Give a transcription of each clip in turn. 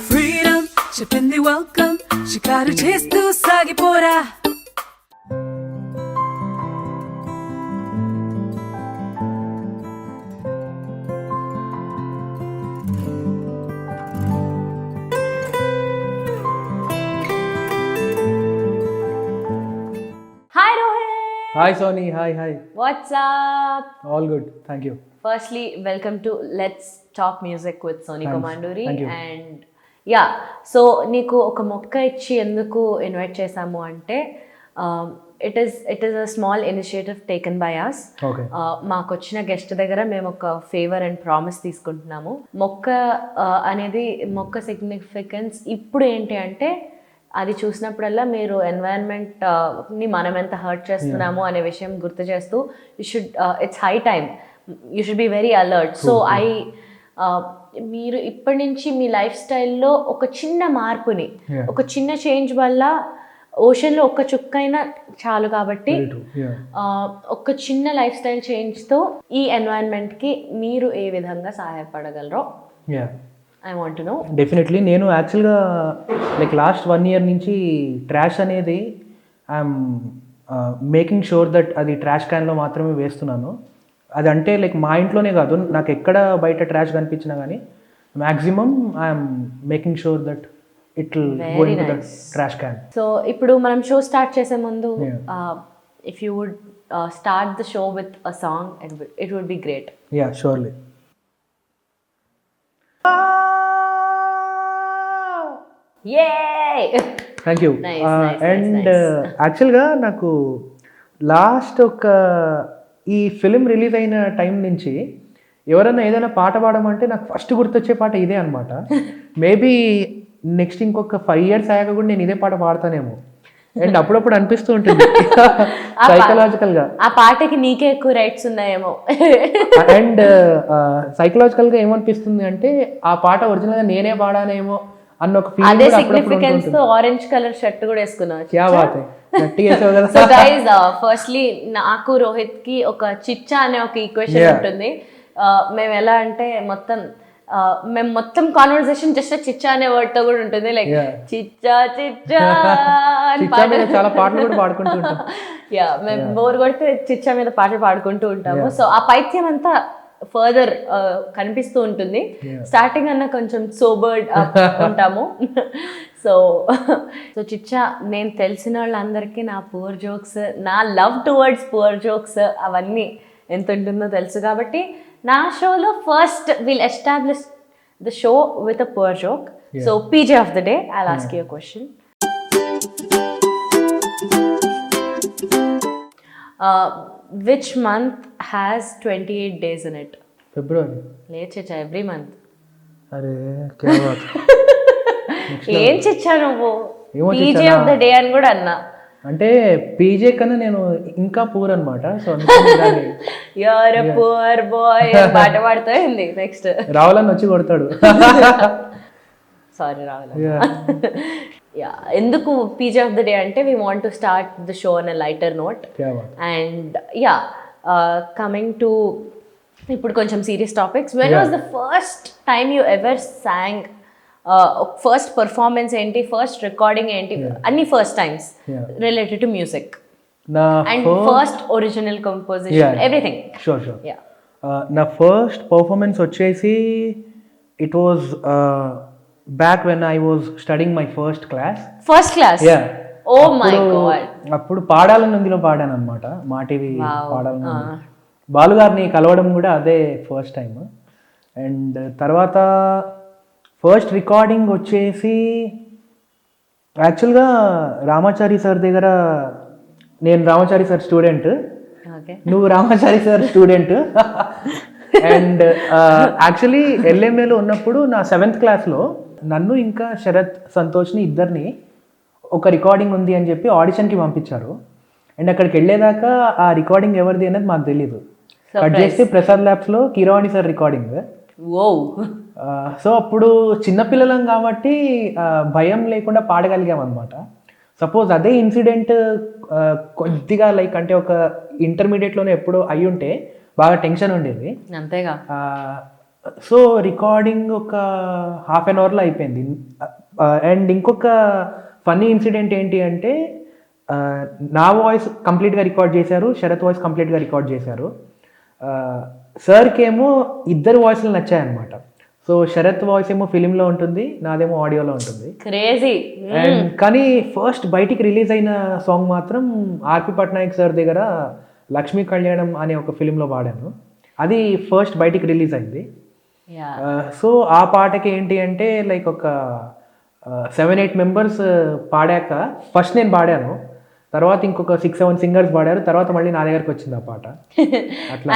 Freedom చెప్పింది welcome, షికారు చేస్తూ సాగిపోరా. Hi Rohit. Hi Sony, hi. What's up? All good, thank you. Firstly, welcome to Let's Talk Music with Sony Thanks. Komanduri. Thank you. And yeah, so నీకు ఒక మొక్క ఇచ్చి ఎందుకు invite చేసాము అంటే it is a small initiative taken by us. Okay. మాకు వచ్చిన guest దగ్గర మేము ఒక ఫేవర్ అండ్ ప్రామిస్ తీసుకుంటున్నాము. మొక్క అనేది మొక్క సిగ్నిఫికెన్స్ ఇప్పుడు ఏంటి అంటే అది చూసినప్పుడల్లా మీరు ఎన్వైరన్మెంట్ని మనం ఎంత హర్ట్ చేస్తున్నాము అనే విషయం గుర్తు చేస్తూ it's high time you should be very alert. So మీరు ఇప్పటి నుంచి మీ లైఫ్ స్టైల్లో ఒక చిన్న మార్పుని, ఒక చిన్న చేంజ్ వల్ల ఓషన్లో ఒక్క చుక్కైనా చాలు కాబట్టి ఒక చిన్న లైఫ్ స్టైల్ చేంజ్తో ఈ ఎన్వైరన్మెంట్కి మీరు ఏ విధంగా సహాయపడగలరో I want to know. Definitely నేను యాక్చువల్గా లైక్ లాస్ట్ 1 year నుంచి ట్రాష్ అనేది ఐఎమ్ మేకింగ్ షూర్ దట్ అది ట్రాష్ క్యాన్లో మాత్రమే వేస్తున్నాను. అది అంటే లైక్ మా ఇంట్లోనే కాదు, నాకు ఎక్కడ బయట ట్రాష్ కనిపించినా కానీ maximum I'm making sure that it will go into the trash can. So ఇప్పుడు మనం షో స్టార్ట్ చేసే ముందు if you would start the show with a song it would be great. Yeah surely. Thank you. And యాక్చువల్గా నాకు last ఈ film release అయిన time నుంచి ఎవరైనా ఏదైనా పాట పాడమంటే నాకు ఫస్ట్ గుర్తొచ్చే పాట ఇదే అనమాట. మేబీ నెక్స్ట్ ఇంకొక 5 years అయ్యాక కూడా నేను ఇదే పాట పాడతానేమో. అండ్ అప్పుడప్పుడు అనిపిస్తూ ఉంటుంది సైకలాజికల్గా ఆ పాటకి నీకే ఎక్కువ రైట్స్ ఉన్నాయేమో. అండ్ సైకలాజికల్గా ఏమనిపిస్తుంది అంటే ఆ పాట ఒరిజినల్గా నేనే పాడానేమో అన్న ఒక అదే ఫీలింగ్ సిగ్నిఫికెన్స్ తో ఆరెంజ్ కలర్ షర్ట్ కూడా వేసుకున్నావు. క్యా బాత్ హై. సో గైస్ ఫస్ట్లీ నాకు రోహిత్ కి ఒక చిచ్చా అనే ఒక ఈక్వేషన్ ఉంటుంది. మేము ఎలా అంటే మేము మొత్తం కాన్వర్సేషన్ జస్ట్ చిచ్చా అనే వర్డ్ తో కూడా ఉంటుంది. లైక్ చిచ్చా చిచ్చా అని చాలా పాటలు కూడా పాడుకుంటూ ఉంటాం. యా మేము బోర్ కొడితే చిచ్చా మీద పాటలు పాడుకుంటూ ఉంటాము. సో ఆ పైత్యం అంతా ఫర్దర్ కనిపిస్తూ ఉంటుంది. స్టార్టింగ్ అన్న కొంచెం సోబర్డ్ ఉంటాము. సో చిచ్చా నేను తెలిసిన వాళ్ళందరికీ నా పూర్ జోక్స్, నా లవ్ టువర్డ్స్ పూర్ జోక్స్ అవన్నీ ఎంత ఉంటుందో తెలుసు. కాబట్టి నా షోలో first will establish the show with a poor joke. So PJ of the day I'll ask you a question. Which month has 28 days in it? February. లేదు చిచ్చా, every month. అరే క్యా బాత్. ఏం చిచ్చా నువ్వు పీజే ఆఫ్ ద డే అని కూడా అన్నా. అంటే PJ కన్నా నేను ఇంకా పూర్ అనమాట. So you're a poor boy పాట పాడుతుంది. నెక్స్ట్ రావాలని వచ్చి కొడతాడు. సారీ రావాల. ఎందుకు పీజే ఆఫ్ ద డే అంటే we want to start the show on a lighter note. And coming to ఇప్పుడు కొంచెం serious topics. When was the first time you ever sang? First performance ఏంటి, first recording ఏంటి, అన్ని first times related to music and first original composition everything. Sure. నా first performance వచ్చేసి it was back when I was studying my first class. Yeah. Oh my god. అప్పుడు పాడాలని ఉందిలో పాడాను అనమాట. మా టీవీ పాడాలని బాలు గారిని కలవడం కూడా అదే ఫస్ట్ టైం. అండ్ తర్వాత ఫస్ట్ రికార్డింగ్ వచ్చేసి యాక్చువల్గా రామాచారి సార్ దగ్గర, నేను రామాచారి సార్ స్టూడెంట్, నువ్వు Ramachari sir student. And actually ఎల్ఎంఏలో ఉన్నప్పుడు నా 7th క్లాస్లో నన్ను ఇంకా శరత్ సంతోష్ని ఇద్దరిని ఒక రికార్డింగ్ ఉంది అని చెప్పి ఆడిషన్కి పంపించారు. అండ్ అక్కడికి వెళ్ళేదాకా ఆ రికార్డింగ్ ఎవరిది అనేది మాకు తెలీదు. కట్ చేస్తే ప్రసాద్ ల్యాబ్స్లో కీరవాణి సార్ రికార్డింగ్. ఓ సో అప్పుడు చిన్నపిల్లలం కాబట్టి భయం లేకుండా పాడగలిగాం అనమాట. సపోజ్ అదే ఇన్సిడెంట్ కొద్దిగా లైక్ అంటే ఒక ఇంటర్మీడియట్లోనే ఎప్పుడో అయి ఉంటే బాగా టెన్షన్ ఉండేది. అంతేగా. సో రికార్డింగ్ ఒక హాఫ్ అన్ అవర్లో అయిపోయింది. అండ్ ఇంకొక ఫన్నీ ఇన్సిడెంట్ ఏంటి అంటే నా వాయిస్ కంప్లీట్గా రికార్డ్ చేశారు, శరత్ వాయిస్ కంప్లీట్గా రికార్డ్ చేశారు. సార్కి ఏమో ఇద్దరు వాయిస్లు నచ్చాయన్నమాట. సో శరత్ వాయిస్ ఏమో ఫిలింలో ఉంటుంది, నాదేమో ఆడియోలో ఉంటుంది. క్రేజీ. అండ్ కానీ ఫస్ట్ బయటికి రిలీజ్ అయిన సాంగ్ మాత్రం ఆర్పి పట్నాయక్ సార్ దగ్గర లక్ష్మీ కళ్యాణం అనే ఒక ఫిలింలో పాడాను. అది ఫస్ట్ బయటికి రిలీజ్ అయింది. సో ఆ పాటకి ఏంటి అంటే లైక్ ఒక 7-8 మెంబర్స్ పాడాక ఫస్ట్ నేను పాడాను, తర్వాత ఇంకొక 6-7 సింగర్స్ పాడారు, తర్వాత మళ్ళీ నా దగ్గరకు వచ్చింది ఆ పాట.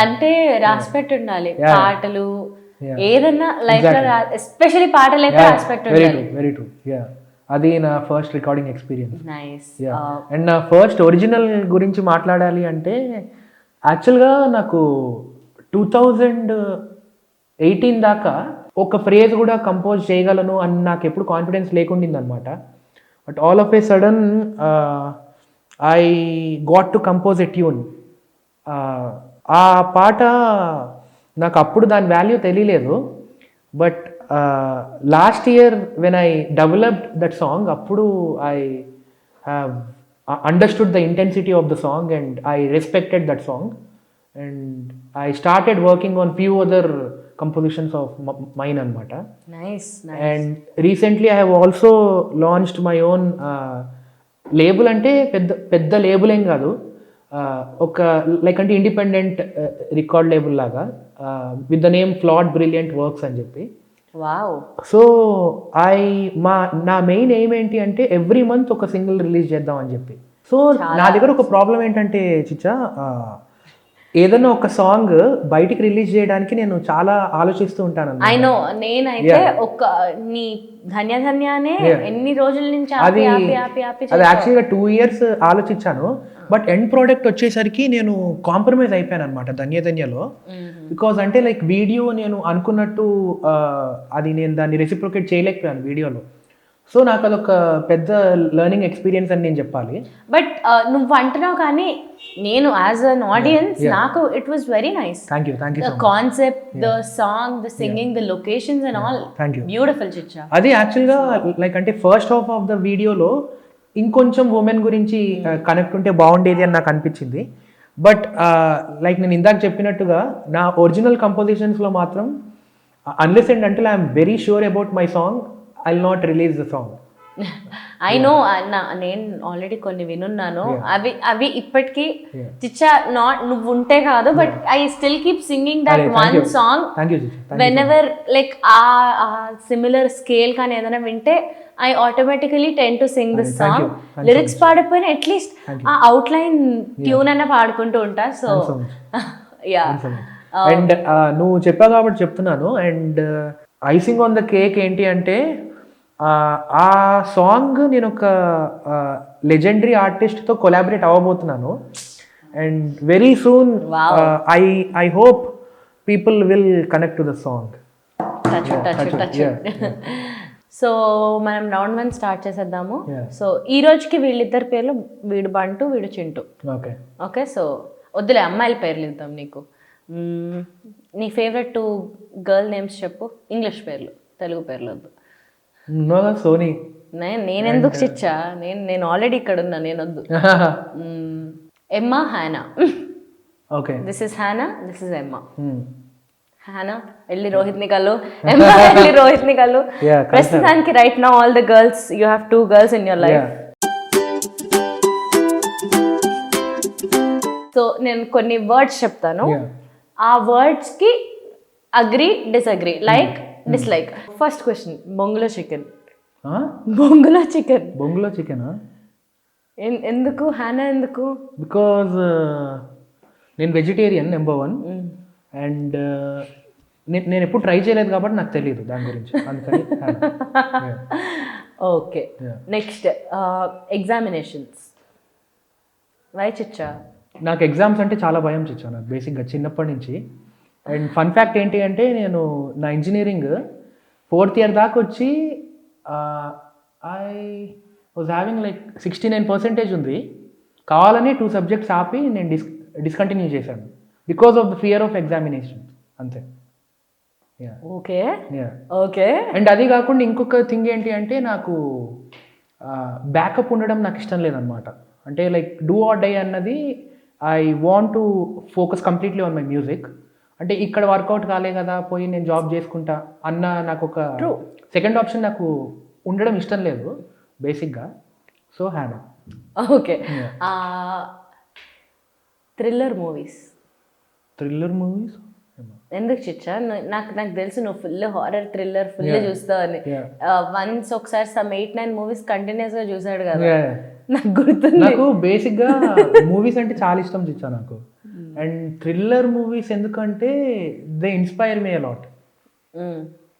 అంటే రాసిపెట్టి ఉండాలి పాటలు, ఏదన్నా లైఫ్ లో ఎస్పెషల్లీ పాటలు అయితే రాసిపెట్టి ఉండాలి. Very true. అది నా first recording experience. Nice. And నా ఫస్ట్ ఒరిజినల్ గురించి మాట్లాడాలి అంటే యాక్చువల్గా నాకు 2018 దాకా ఒక ఫ్రేజ్ కూడా కంపోజ్ చేయగలను అని నాకు ఎప్పుడు కాన్ఫిడెన్స్ లేకుండింది అనమాట. But all of a sudden I got to compose a tune. ఆ పాట నాకు అప్పుడు దాని వాల్యూ తెలియలేదు. But last year when I developed that song, అప్పుడు I have understood the intensity of the song and I respected that song and I started working on few other compositions of mine anamata. Nice. And recently I have also launched my own label. Ante pedda label em kaadu, oka like ante independent record label laga with the name Flawed Brilliant Works అని చెప్పి. Wow. So నా main aim ఏంటి అంటే every month ఒక single release చేద్దాం అని చెప్పి. So నా దగ్గర ఒక ప్రాబ్లం ఏంటంటే చిచ్చా, ఏదైనా ఒక సాంగ్ బయటికి రిలీజ్ చేయడానికి నేను చాలా ఆలోచిస్తూ ఉంటాను. I know. నేనైతే ఒక నీ ధన్యధన్యానే ఎన్ని రోజుల నుంచి అది యాక్చువల్గా 2 years ఆలోచించాను. బట్ ఎండ్ ప్రోడక్ట్ వచ్చేసరికి నేను కాంప్రమైజ్ అయిపోయాను అనమాట ధన్యధన్యలో. బికాజ్ అంటే లైక్ వీడియో నేను అనుకున్నట్టు అది నేను దాన్ని రెసిప్రొకేట్ చేయలేకపోయాను వీడియోలో. సో నాకు అదొక పెద్ద లెర్నింగ్ ఎక్స్పీరియన్స్ అని నేను చెప్పాలి. బట్ నువ్వు అంటున్నావు కానీ నేను యాజ్ అన్ ఆడియన్స్ నాకు it was very nice. Thank you. The concept, the song, the singing, the locations and all beautiful చిచ్చా. అది యాక్చువల్గా లైక్ అంటే ఫస్ట్ హాఫ్ ఆఫ్ ద వీడియోలో ఇంకొంచెం ఉమెన్ గురించి కనెక్ట్ ఉంటే బాగుండేది అని నాకు అనిపించింది. బట్ లైక్ నేను ఇందాక చెప్పినట్టుగా నా ఒరిజినల్ కంపోజిషన్స్లో మాత్రం unless and until I'm very sure about my song I'll not release the song. I know. నేను ఆల్రెడీ కొన్ని వినున్నాను. అవి ఇప్పటికీ చిచ్చా నాట్ నువ్వు ఉంటే కాదు, but I still keep singing that one song whenever like ఆ సిమిలర్ స్కేల్ కానీ ఏదైనా వింటే I automatically tend to sing this song. Lyrics పాడకపోయినా అట్లీస్ట్ ఆ అవుట్ లైన్ ట్యూన్ అన్న పాడుకుంటూ ఉంటా. So yeah. అండ్ నువ్వు చెప్పావు కాబట్టి చెప్తున్నాను. And icing on the cake ఏంటి అంటే ఆ సాంగ్ నేను ఒక లెజెండరీ ఆర్టిస్ట్తో కొలాబరేట్ అవ్వబోతున్నాను. And very soon I hope people will connect to the song. So మనం రౌండ్ 1 స్టార్ట్ చేసేద్దాము. సో ఈ రోజుకి వీళ్ళిద్దరి పేర్లు, వీడు బంటు, వీడు చింటూ. ఓకే. సో వద్దులే, అమ్మాయిల పేర్లు ఇద్దాం నీకు. నీ ఫేవరెట్ 2 గర్ల్ నేమ్స్ చెప్పు. ఇంగ్లీష్ పేర్లు, తెలుగు పేర్లు వద్దు. సోనీ. నేనెందుకు చిచ్చా, నేను ఆల్రెడీ ఇక్కడ ఉన్నా, నేను వద్దు. Emma, Hannah. Okay. This is Hannah, this is Emma. Hannah వెళ్ళి రోహిత్ని కలు, ఎమ్మా వెళ్ళి రోహిత్ని కలు. ప్రస్తుతానికి right now all the girls, you have 2 girls in your life. So నేను కొన్ని వర్డ్స్ చెప్తాను, ఆ వర్డ్స్ కి agree, disagree, like, dislike. First question, బొంగులో చికెన్. బొంగులో చికెన్. బొంగులో చికెన్ ఎందుకు హానా, ఎందుకు? బికాజ్ నేను వెజిటేరియన్ నెంబర్ 1. అండ్ నేను ఎప్పుడు ట్రై చేయలేదు కాబట్టి నాకు తెలియదు దాని గురించి, అందుకని ఓకే. Next examinations. వై చిచ్చా? నాకు ఎగ్జామ్స్ అంటే చాలా భయం చిచ్చా, నాకు బేసిక్గా చిన్నప్పటి నుంచి. అండ్ ఫన్ ఫ్యాక్ట్ ఏంటి అంటే నేను నా ఇంజనీరింగ్ 4th ఇయర్ దాకా వచ్చి ఐ వాజ్ హ్యావింగ్ లైక్ 69% ఉంది. కావాలని 2 సబ్జెక్ట్స్ ఆపి నేను డిస్కంటిన్యూ చేశాను because of the fear of examination, అంతే. Okay yeah. ఓకే. అండ్ అది కాకుండా ఇంకొక థింగ్ ఏంటి అంటే నాకు బ్యాకప్ ఉండడం నాకు ఇష్టం లేదనమాట. అంటే లైక్ డూ ఆర్ డై అన్నది I want to focus completely on my music. అంటే ఇక్కడ వర్కౌట్ కాలే కదా పోయి నేను జాబ్ చేసుకుంటా అన్న నాకు ఒక సెకండ్ ఆప్షన్ నాకు ఉండడం ఇష్టం లేదు బేసిక్గా. So హ్యానా. Okay. Thriller movies. Thriller movies ఎందుకు చిచ్చా? నాకు తెలుసు నువ్వు ఫుల్ హారర్ థ్రిల్లర్ ఫుల్ చూస్తావు అని. వన్స్ ఒకసారి సమ్ 8-9 మూవీస్ కంటిన్యూస్ గా చూసాడు కదా, నాకు గుర్తుంది. నాకు బేసిక్గా మూవీస్ అంటే చాలా ఇష్టం చిచ్చా నాకు. అండ్ థ్రిల్లర్ మూవీస్ ఎందుకంటే they inspire me a lot.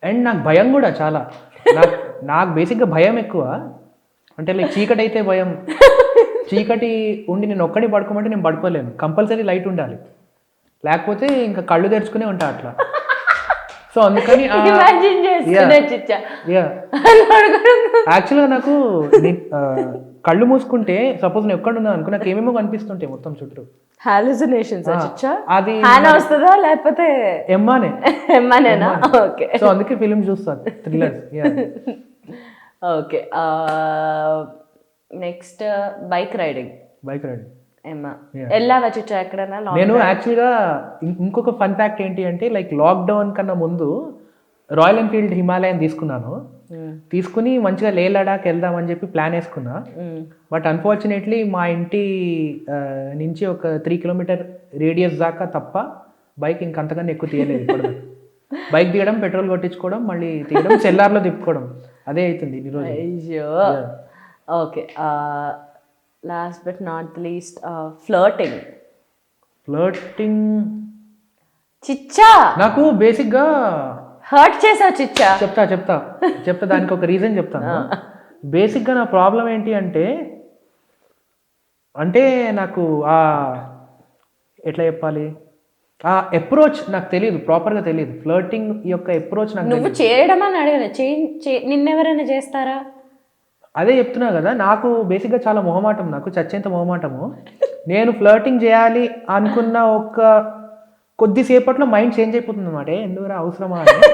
And నాకు భయం కూడా చాలా. నాకు బేసిక్గా భయం ఎక్కువ. అంటే లైక్ చీకటి అయితే భయం. చీకటి ఉండి నేను ఒక్కడి పడుకోమంటే నేను పడుకోలేను, కంపల్సరీ లైట్ ఉండాలి, లేకపోతే ఇంకా కళ్ళు తెరుచుకునే ఉంటా అట్లా. సో అందుకని యాక్చువల్గా నాకు కళ్ళు మూసుకుంటే సపోజ్ నేను ఎక్కడ ఉన్నాను అనుకో నాకు ఏమేమో కనిపిస్తుంటాయి మొత్తం చుట్టూ. హాలుసినేషన్స్. అది వస్తుందా లేకపోతే ఎమ్మానేనా? ఓకే. సో అందుకే ఫిలిం చూస్తాను thrillers. Okay. Next bike riding. వెళ్ళావా చిచ్చా ఎక్కడన్నా? నేను యాక్చువల్గా ఇంకొక ఫన్ ఫ్యాక్ట్ ఏంటి అంటే లైక్ లాక్డౌన్ కన్నా ముందు రాయల్ ఎన్ఫీల్డ్ హిమాలయన్ తీసుకున్నాను. తీసుకుని మంచిగా లే లడాక్ వెళ్దామని చెప్పి ప్లాన్ వేసుకున్నా. బట్ అన్ఫార్చునేట్లీ మా ఇంటి నుంచి ఒక 3 కిలోమీటర్ రేడియస్ దాకా తప్ప బైక్ ఇంకంతకన్నా ఎక్కువ తీయలేదు ఇప్పుడు. బైక్ తీయడం, పెట్రోల్ కొట్టించుకోవడం, మళ్ళీ తీయడం, సెల్లార్లో తిప్పుకోవడం, అదే అవుతుంది ఈరోజు. అయ్యో. Okay. Last but not least flirting. చిచ్చా నాకు బేసిక్గా హర్ట్ చేసావు చిచ్చా. చెప్తా దానికి ఒక రీజన్ చెప్తాను. బేసిక్గా నా ప్రాబ్లం ఏంటి అంటే నాకు ఎట్లా చెప్పాలి, ఆ అప్రోచ్ నాకు తెలియదు, ప్రాపర్గా తెలియదు. ఫ్లర్టింగ్ యొక్క అప్రోచ్ నాకు నువ్వు చేయడం అని అడగలేదు, నిన్నెవరైనా చేస్తారా? అదే చెప్తున్నా కదా, నాకు బేసిక్గా చాలా మొహమాటం, నాకు చచ్చేంత మొహమాటము. నేను ఫ్లర్టింగ్ చేయాలి అనుకున్న ఒక కొద్దిసేపట్లో మైండ్ చేంజ్ అయిపోతుంది అన్నమాట, ఎందుకు అవసరమా అని.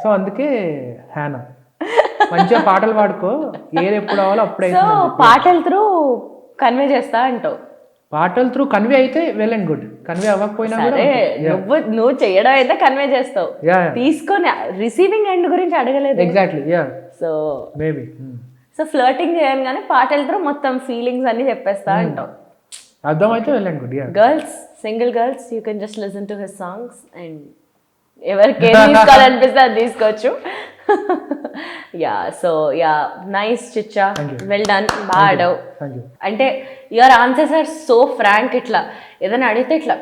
సో అందుకే హ్యానా మంచిగా పాటలు పాడుకో, ఏది ఎప్పుడు అవ్వాలో అప్పుడైతే. పాటల త్రూ కన్వే చేస్తా అంటావు. పాటల త్రూ కన్వే అయితే వెల్ అండ్ గుడ్, కన్వే అవ్వకపోయినా నువ్వు చేయడం అయితే కన్వే చేస్తావు, తీసుకొని రిసీవింగ్ ఎండ్ గురించి అడగలేదు. Exactly. So maybe so flirting చేయను కానీ పాటల త్రూ మొత్తం ఫీలింగ్స్ అన్ని చెప్పేస్తా అంటావు. అర్థమైతే well and good. Girls, single girls, you can just listen to his songs and ఎవరికి ఏం తీసుకోవాలనిపిస్తే అది తీసుకోవచ్చు. So nice Chichha, well done, బాగా ఆడావు. అంటే your answers are so frank. ఇట్లా ఏదైనా అడిగితే ఇట్లా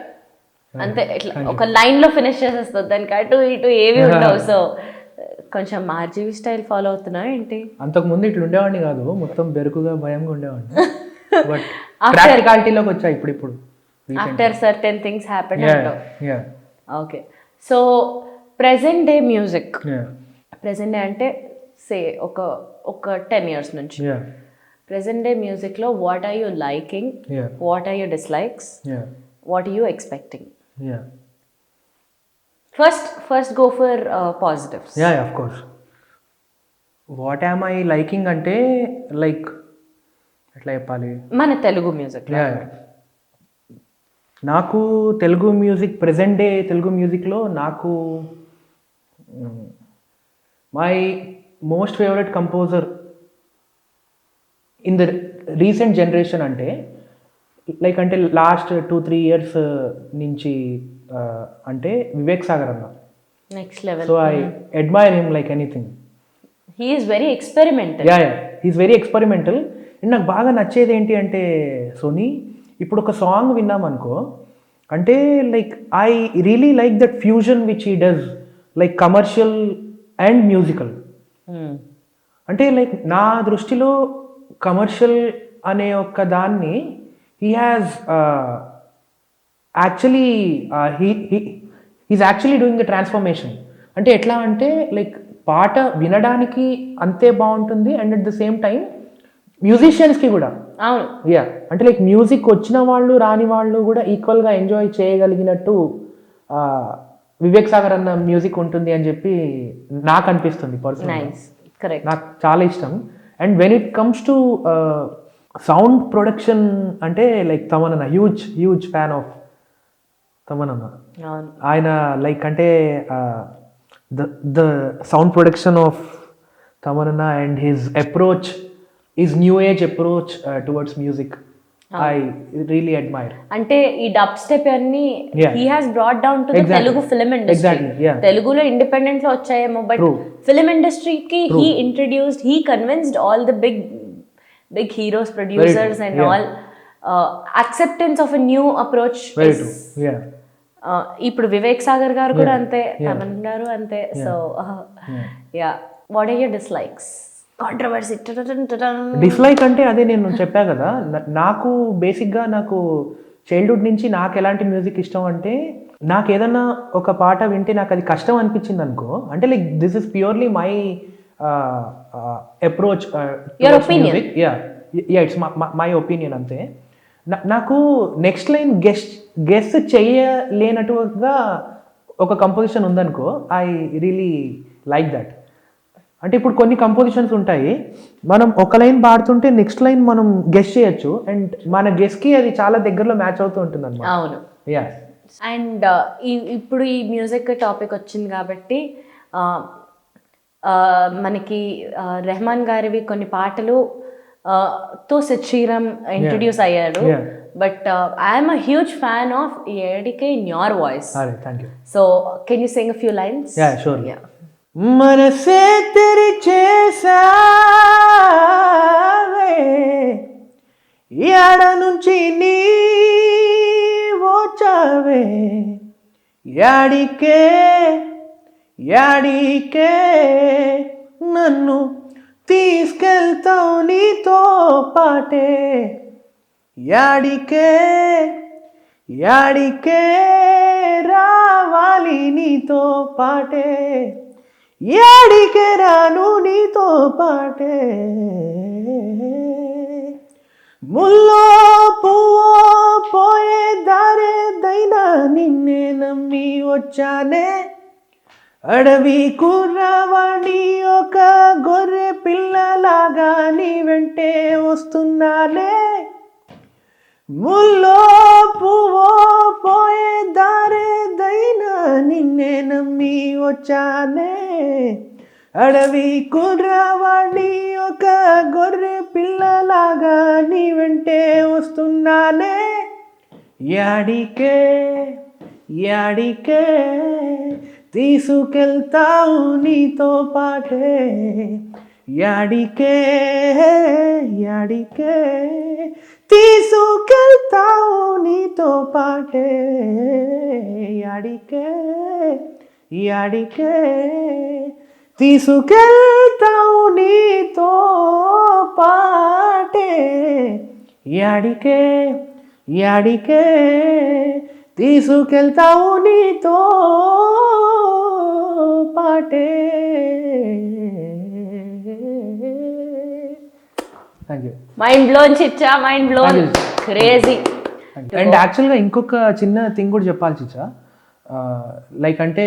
అంతే, ఇట్లా ఒక లైన్ లో ఫినిష్ చేసేస్తుంది, దానికి అటు ఇటు ఏవి ఉండవు. సో కొంచెం మార్జీవి స్టైల్ ఫాలో అవుతున్నా ఏంటి? అంతకు ముందు ఇట్లా ఉండేవాడిని కాదు, మొత్తం బెరుకుగా భయంగా ఉండేవాడిని. బట్ ప్రాక్టికాలిటీలోకి వచ్చా ఇప్పుడు. ఆఫ్టర్ సర్టెన్ థింగ్స్ హ్యాపెన్ అంటావు. Okay. So present day music, present day అంటే సే ఒక 10 years నుంచి ప్రెసెంట్ డే మ్యూజిక్లో what are you liking, what are you dislikes, what are you expecting? First go for positives. Of course. What am I liking అంటే like ఎట్లా చెప్పాలి, మన Telugu music. నాకు Telugu music, present day Telugu మ్యూజిక్లో నాకు my most favourite composer in the recent generation అంటే like అంటే last 2-3 years నుంచి అంటే వివేక్ సాగర్ అన్న. Next level. So I admire him like anything. He is very experimental. He's very experimental. And నాకు బాగా నచ్చేది ఏంటి అంటే సోనీ, ఇప్పుడు ఒక సాంగ్ విన్నామనుకో, అంటే like I really like that fusion which he does like commercial and musical. అంటే లైక్ నా దృష్టిలో కమర్షియల్ అనే ఒక దాన్ని he has actually he's actually doing the transformation. అంటే ఎట్లా అంటే లైక్ పాట వినడానికి అంతే బాగుంటుంది and at the same time మ్యూజిషియన్స్కి కూడా. అవును. యా, అంటే లైక్ మ్యూజిక్ వచ్చిన వాళ్ళు రాని వాళ్ళు కూడా ఈక్వల్గా ఎంజాయ్ చేయగలిగినట్టు వివేక్ సాగర్ అన్న మ్యూజిక్ ఉంటుంది అని చెప్పి నాకు అనిపిస్తుంది పర్సనల్. Nice, correct. నాకు చాలా ఇష్టం. And when it comes to sound production అంటే like Thaman huge fan of Thaman అన్న. అవును. ఆయన లైక్ అంటే the sound production of Thaman అన్న and his approach, his new age approach towards music I really admire. అంటే ఈ డబ్ స్టెప్ అన్ని Yeah. He has brought down to the Exactly. Telugu film industry. Exactly, yeah. తెలుగులో independent లో వచ్చాయేమో, but True. Film ఇండస్ట్రీకి True. He introduced, he convinced all the big heroes, producers and Yeah. All acceptance of a new approach. Very true. Yeah, ఇప్పుడు వివేక్ సాగర్ గారు కూడా Yeah. అంతే, Yeah. Thaman గారు అంతే. So yeah, what are your dislikes? Controversy. Dislike అంటే అదే నేను చెప్పా కదా, నాకు బేసిక్గా నాకు చైల్డ్హుడ్ నుంచి నాకు ఎలాంటి మ్యూజిక్ ఇష్టం అంటే నాకు ఏదన్నా ఒక పాట వింటే నాకు అది కష్టం అనిపించింది అనుకో, అంటే like this is purely my approach. Your opinion. Yeah, it's my opinion అంతే. నాకు నెక్స్ట్ లైన్ గెస్ చేయలేనట్టుగా ఒక కంపోజిషన్ ఉందనుకో, ఐ రియలీ లైక్ దట్. అంటే ఇప్పుడు కొన్ని కంపోజిషన్స్ ఉంటాయి, మనం ఒక లైన్ పాడుతుంటే నెక్స్ట్ లైన్ మనం గెస్ చేయొచ్చు అండ్ మన గెస్కి అది చాలా దగ్గరలో మ్యాచ్ అవుతూ ఉంటుంది అనమాట. అవును. యా, అండ్ ఇప్పుడు ఈ మ్యూజిక్ టాపిక్ వచ్చింది కాబట్టి మనకి రెహమాన్ గారివి కొన్ని పాటలు తో సిద్ శ్రీరామ్ ఇంట్రడ్యూస్ అయ్యాడు. Yeah. But I'm a huge fan of ఏడికే ఇన్ యువర్ వాయిస్. అరే thank you. So can you sing a few lines? Yeah, sure. మనసే తెరి చేసావే, యాడ నుంచి నీ వచ్చావే, యాడికే యాడికే నన్ను తీసుకెళ్తావు నీతో పాటే, యాడికే యాడికే రావాలి నీతో పాటే, యాడికే రాను నీతో పాటే, ముల్లో పువ్వో పోయే దారే దైనా నిన్నే నమ్మి వచ్చానే, అడవి కుర్రవాణి ఒక గొర్రె పిల్లలాగా నీ వెంటే వస్తున్నానే, ముల్లో పువ్వో పోయే దారే దైనా నిన్నే నమ్మి వచ్చానే, అడవి కుర్రవాణి ఒక గొర్రె పిల్లలాగా నీ వెంటే వస్తున్నానే, యాడికే యాడికే తీసుకెళ్తావు నీతో పాటే, యాడికే యాడికే తీసుకెళ్తావు నీతో పాటే, యాడికే యాడికే తీసుకెళ్తావు నీతో పాటే, యాడికే యాడికే తీసుకెళ్తావు నీతో పాటే. Thank you. మైండ్ బ్లోన్ చిచ్చా, mind blown, Thank you. Crazy. And యాక్చువల్గా ఇంకొక చిన్న థింగ్ కూడా చెప్పాలి చిచ్చా, లైక్ అంటే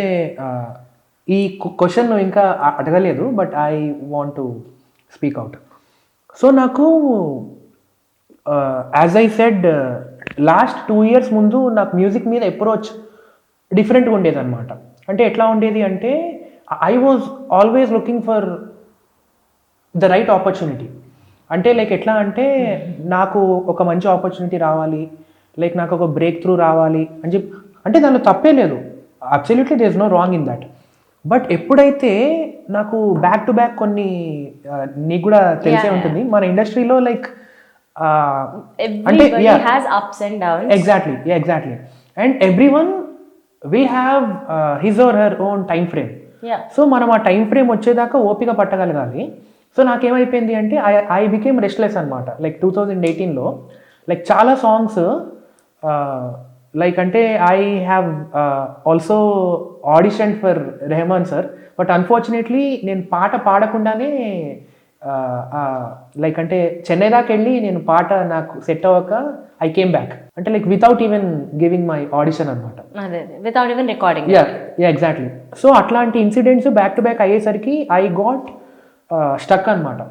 ఈ క్వశ్చన్ నువ్వు ఇంకా అడగలేదు but I want to speak out. So నాకు as I said last 2 years ముందు నాకు మ్యూజిక్ మీద అప్రోచ్ డిఫరెంట్గా ఉండేది అనమాట. అంటే ఎట్లా ఉండేది అంటే I was always looking for the right opportunity. అంటే లైక్ ఎట్లా అంటే నాకు ఒక మంచి ఆపర్చునిటీ రావాలి, లైక్ నాకు ఒక బ్రేక్ త్రూ రావాలి అని చెప్పి, అంటే దానిలో తప్పే లేదు, absolutely there is no wrong in that. But ఎప్పుడైతే నాకు బ్యాక్ టు బ్యాక్ కొన్ని నీకు కూడా తెలిసే ఉంటుంది మన ఇండస్ట్రీలో లైక్ అంటే Everybody has ups and downs. Exactly. And every one will have his or her own time frame. Yeah. So మనం ఆ టైం ఫ్రేమ్ వచ్చేదాకా ఓపిక పట్టగలగాలి. సో నాకేమైపోయింది అంటే ఐ బికేమ్ రెస్ట్లెస్ అనమాట. లైక్ 2018లో లైక్ చాలా సాంగ్స్ లైక్ అంటే I have also audition for Rahman sir, but unfortunately నేను పాట పాడకుండానే లైక్ అంటే చెన్నై దాకా వెళ్ళి నేను పాట నాకు సెట్ అవ్వక ఐ కేమ్ బ్యాక్, అంటే like without even giving my audition అనమాట. అదే without even recording. Yeah exactly. So అట్లాంటి ఇన్సిడెంట్స్ బ్యాక్ టు బ్యాక్ అయ్యేసరికి ఐ గాట్ స్టక్ అనమాట,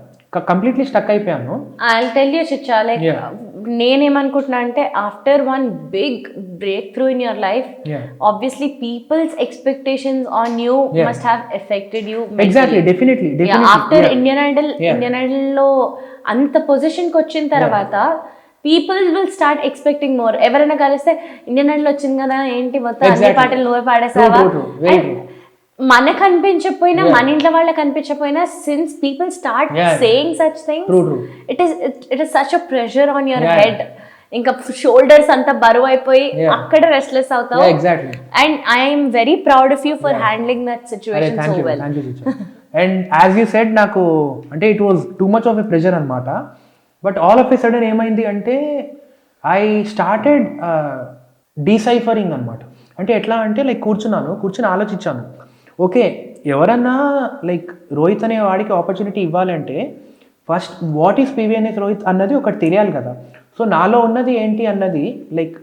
కంప్లీట్లీ స్టక్ అయిపోయాను. I tell you Chichha, like నేనేమనుకుంటున్నా అంటే after one big breakthrough in your life, obviously people's expectations on you must have affected you. Exactly, definitely. After Indian Idol లో అంత position కి వచ్చిన తర్వాత people will start expecting more. ఎవరైనా కలిస్తే Indian Idol వచ్చింది కదా ఏంటి మొత్తం అన్ని పాటలు నువ్వే పాడేసావా, మనకు అనిపించకపోయినా మన ఇంట్లో వాళ్ళకి అనిపించకపోయినా, since people start saying such things, it is such a pressure on your head. ఇంకా షోల్డర్స్ అంతా బరువు అయిపోయి అక్కడ రెస్ట్లెస్ అవుతావు. And I'm very proud of you for handling that situation so well. And as you said, నాకు అంటే it was too much of a pressure అనమాట. But all of a sudden ఏమైంది అంటే ఐ స్టార్టెడ్ డీసైఫరింగ్ అనమాట. అంటే ఎట్లా అంటే లైక్ కూర్చుని ఆలోచించాను, ఓకే ఎవరన్నా లైక్ రోహిత్ అనే వాడికి ఆపర్చునిటీ ఇవ్వాలంటే first what is PVNS Rohit అన్నది ఒకటి తెలియాలి కదా. సో నాలో ఉన్నది ఏంటి అన్నది, లైక్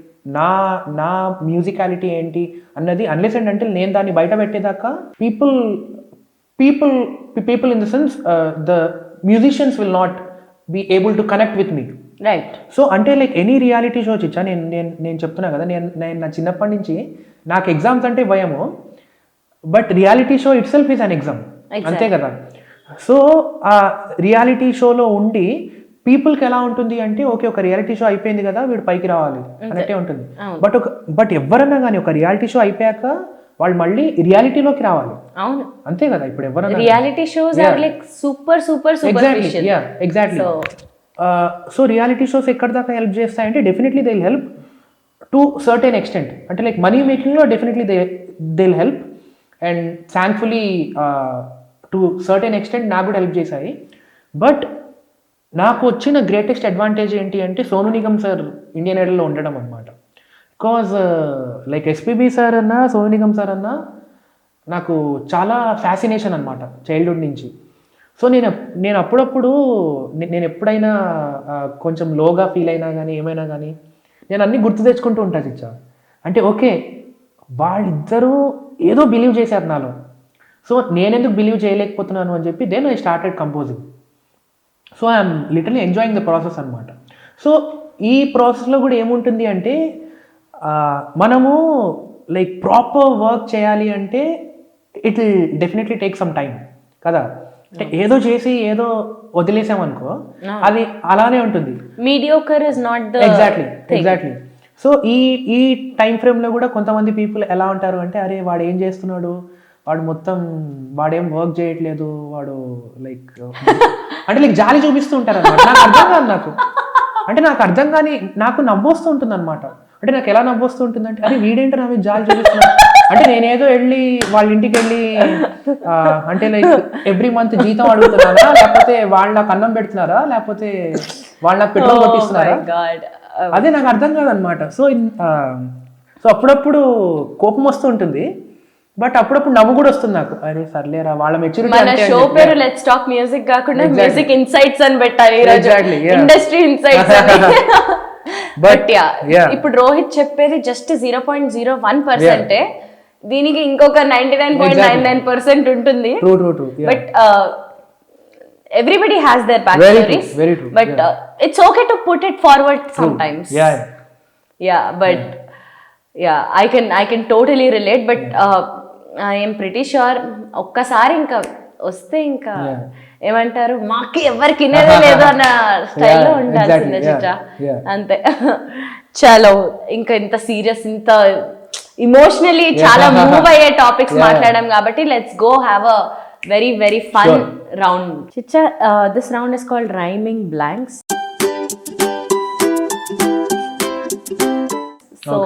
నా మ్యూజికాలిటీ ఏంటి అన్నది అన్లెస్ అండ్ అంటే నేను దాన్ని బయట పెట్టేదాకా people in the sense the musicians will not be able to connect with me. Right. So అంటే లైక్ ఎనీ రియాలిటీ షో చిచ్చా, నేను చెప్తున్నా కదా, నేను నా చిన్నప్పటి నుంచి నాకు ఎగ్జామ్స్ అంటే భయము, but reality show it self is an exam, అంతే కదా. సో ఆ రియాలిటీ షోలో ఉండి పీపుల్కి ఎలా ఉంటుంది అంటే ఓకే ఒక రియాలిటీ షో అయిపోయింది కదా వీడు పైకి రావాలి అన్నట్టే ఉంటుంది. బట్ ఎవరన్నా కానీ ఒక రియాలిటీ షో అయిపోయాక వాళ్ళు మళ్ళీ రియాలిటీలోకి రావాలి. అవును, అంతే కదా. ఇప్పుడు ఎవరన్నా reality shows or like super exactly. So reality shows ఎక్కడ దాకా హెల్ప్ చేస్తాయంటే definitely they will help to certain extent. అంటే లైక్ మనీ మేకింగ్లో definitely they will help. And thankfully to certain extent నాకు కూడా హెల్ప్ చేశాయి. బట్ నాకు వచ్చిన గ్రేటెస్ట్ అడ్వాంటేజ్ ఏంటి అంటే సోను నిగమ్ సార్ ఇండియన్ ఐడల్లో ఉండడం అనమాట. బికాజ్ లైక్ ఎస్పీబీ సార్ అన్నా సోను నిగమ్ సార్ అన్నా నాకు చాలా ఫ్యాసినేషన్ అనమాట చైల్డ్హుడ్ నుంచి. సో నేను అప్పుడప్పుడు నేను ఎప్పుడైనా కొంచెం లోగా ఫీల్ అయినా కానీ ఏమైనా కానీ నేను అన్నీ గుర్తు తెచ్చుకుంటూ ఉంటాను ఇచ్చా. అంటే ఓకే వాళ్ళిద్దరూ ఏదో బిలీవ్ చేశారు నాలో, సో నేనెందుకు బిలీవ్ చేయలేకపోతున్నాను అని చెప్పి then I started composing. So I'm literally enjoying the process అనమాట. సో ఈ ప్రాసెస్లో కూడా ఏముంటుంది అంటే మనము లైక్ ప్రాపర్ వర్క్ చేయాలి అంటే it will definitely take some time కదా. అంటే ఏదో చేసి ఏదో వదిలేసామనుకో అది అలానే ఉంటుంది. Mediocre is not the exactly. So ఈ టైం ఫ్రేమ్లో కూడా కొంతమంది పీపుల్ ఎలా ఉంటారు అంటే అరే వాడు ఏం చేస్తున్నాడు, వాడేం వర్క్ చేయట్లేదు, వాడు లైక్ అంటే లైక్ జాలి చూపిస్తూ ఉంటారు అనమాట. నాకు అర్థం కాదు, నాకు అర్థం కానీ నాకు నవ్వొస్తూ ఉంటుంది అనమాట. అంటే నాకు ఎలా నవ్వొస్తూ ఉంటుంది అంటే అరే వీడేంటి నా మీద జాలి చూపిస్తున్నాడు అంటే నేనేదో వెళ్ళి వాళ్ళ ఇంటికి వెళ్ళి అంటే లైక్ ఎవ్రీ మంత్ జీతం అడుగుతున్నారా, లేకపోతే వాళ్ళు నాకు అన్నం పెడుతున్నారా, లేకపోతే వాళ్ళు నాకు పెట్రోల్ కొట్టిస్తున్నారా, అదే నాకు అర్థం కాదనమాట. సో అప్పుడప్పుడు కోపం వస్తూ ఉంటుంది, బట్ అప్పుడప్పుడు నవ్వు కూడా వస్తుంది నాకు. అరే సర్లేరా వాళ్ళ మెచ్యూరిటీ. మన షో పేరు లెట్స్ టాక్ మ్యూజిక్ కాకుండా మ్యూజిక్ ఇన్సైట్స్ అని పెట్టాలి, ఇండస్ట్రీ ఇన్సైట్స్ అని. బట్ ఇప్పుడు రోహిత్ చెప్పేది జస్ట్ 0.01%, దీనికి ఇంకొక 99.99% ఉంటుంది. But everybody has their backstories, very true. But it's okay to put it forward sometimes. But I can totally relate. But I am pretty sure ఒక్కసారి ఇంకా వస్తే ఇంకా ఏమంటారు మాకు ఎవరికి వినేదే లేదు అన్న స్టైల్లో ఉండాల్సిందే చిట్టా, అంతే. చలో ఇంకా ఇంత సీరియస్ ఇంత ఇమోషనలీ చాలా మూవ్ అయ్యే టాపిక్స్ మాట్లాడాం కాబట్టి let's go have a very very fun round. Chicha, this round is called rhyming blanks. So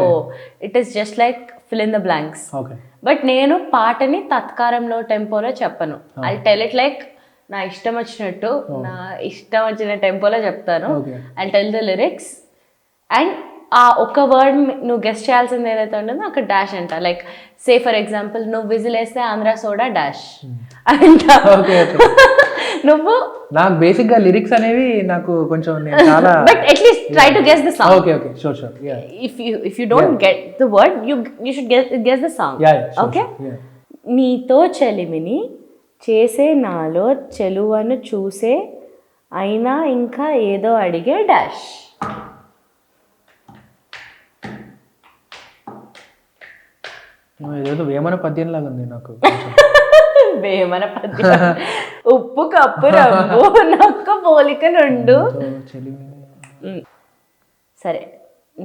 it is just like fill in the blanks. Okay but నేను పాటని తత్కారంలో టెంపోలో చెప్పను. ఐ టెల్ ఇట్ లైక్ నా ఇష్టం వచ్చినట్టు, నా ఇష్టం వచ్చిన టెంపోలో చెప్తాను. I tell the lyrics and ఆ ఒక్క వర్డ్ నువ్వు గెస్ట్ చేయాల్సింది ఏదైతే ఉంటుందో అక్కడ డాష్ అంట. లైక్ సే ఫర్ ఎగ్జాంపుల్ నువ్వు విజిల్ వేస్తే ఆంధ్ర సోడా డాష్ అంట. నువ్వు నాకు బేసిక్ గా లిరిక్స్ అనేవి నాకు కొంచెం నేను చాలా but at least try to guess the song. Okay okay sure sure yeah if you don't get the word you should guess the song. Yeah sure Okay? Yeah నీతో చెలిమిని చేసే నాలో చెలువను చూసే అయినా ఇంకా ఏదో అడిగే డాష్. ఏదో వేమన పద్యం లాగా ఉంది నాకు. వేమన పద్యం. ఉప్పు కప్పు రంగు నక్క పోలిక నుండు. సరే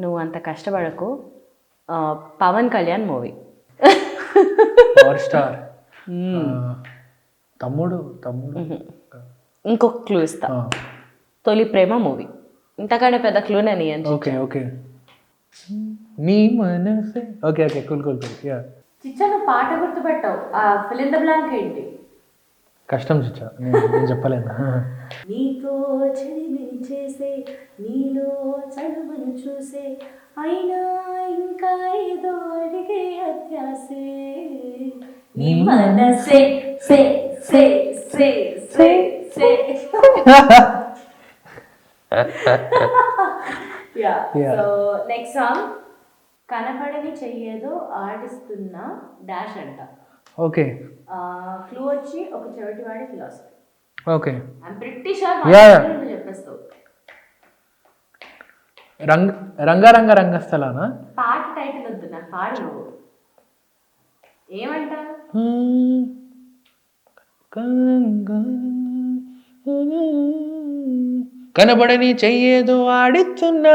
నువ్వు అంత కష్టపడకు. Pawan Kalyan movie. Power star Thammudu. ఇంకొక క్లూ ఇస్తా. తొలి ప్రేమ మూవీ. ఇంతకంటే పెద్ద క్లూ నేను ఇయ్యను. ఓకే ఓకే నీ మనసే. Okay okay cool cool cool yeah. చిచ్చా నువ్వు పాట గుర్తుపెట్టావు. ఫిల్ ఇన్ ద బ్లాంక్ ఏంటి? కష్టం చిచ్చా, నేను చెప్పలేను. నీతో చెలిమిని చేసే నీలో చలువను చూసే అయినా ఇంకా ఏదో అడిగే అత్యాసే నీ మనసే సే సే సే సే సే. సో నెక్స్ట్ సాంగ్ కనపడని చెయ్యేదో ఆడిస్తున్న డాష్ అంట. ఓకే క్లూ వచ్చి ఒక చెవిటివాడి philosophy. Okay I'm pretty sure నువ్వు చెప్పేస్తావు. రంగారంగ రంగస్థలానా? పాట టైటిల్ వద్దు నాకు, పాడు నువ్వు. ఏమంటా? కనబడని చెయ్యేదో ఆడిస్తున్న